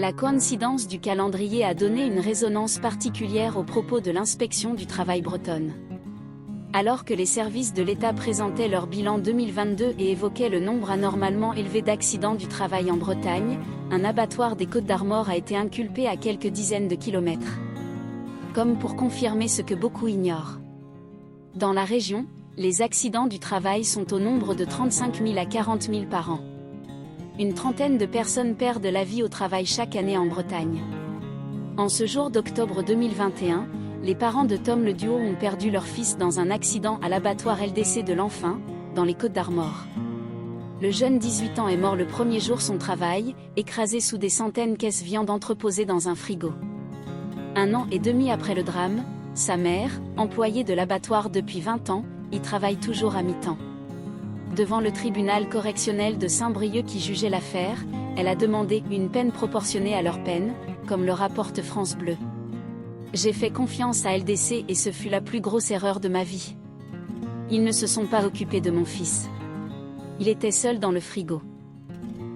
La coïncidence du calendrier a donné une résonance particulière aux propos de l'inspection du travail bretonne. Alors que les services de l'État présentaient leur bilan 2022 et évoquaient le nombre anormalement élevé d'accidents du travail en Bretagne, un abattoir des Côtes-d'Armor a été inculpé à quelques dizaines de kilomètres. Comme pour confirmer ce que beaucoup ignorent. Dans la région, les accidents du travail sont au nombre de 35 000 à 40 000 par an. Une trentaine de personnes perdent la vie au travail chaque année en Bretagne. En ce jour d'octobre 2021, les parents de Tom Le Duo ont perdu leur fils dans un accident à l'abattoir LDC de Lenfin, dans les Côtes-d'Armor. Le jeune 18 ans est mort le premier jour son travail, écrasé sous des centaines caisses viande entreposées dans un frigo. 1 an et demi après le drame, sa mère, employée de l'abattoir depuis 20 ans, y travaille toujours à mi-temps. Devant le tribunal correctionnel de Saint-Brieuc qui jugeait l'affaire, elle a demandé une peine proportionnée à leur peine, comme le rapporte France Bleu. J'ai fait confiance à LDC et ce fut la plus grosse erreur de ma vie. Ils ne se sont pas occupés de mon fils. Il était seul dans le frigo.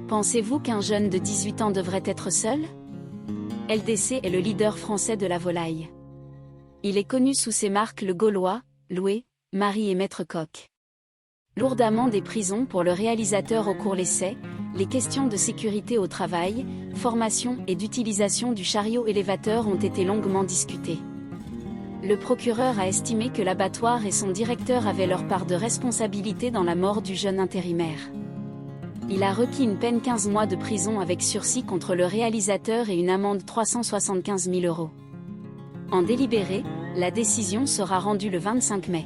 Pensez-vous qu'un jeune de 18 ans devrait être seul? LDC est le leader français de la volaille. Il est connu sous ses marques Le Gaulois, Loué, Marie et Maître Coq. Lourdement des prisons pour le réalisateur au cours l'essai, les questions de sécurité au travail, formation et d'utilisation du chariot élévateur ont été longuement discutées. Le procureur a estimé que l'abattoir et son directeur avaient leur part de responsabilité dans la mort du jeune intérimaire. Il a requis une peine 15 mois de prison avec sursis contre le réalisateur et une amende 375 000 €. En délibéré, la décision sera rendue le 25 mai.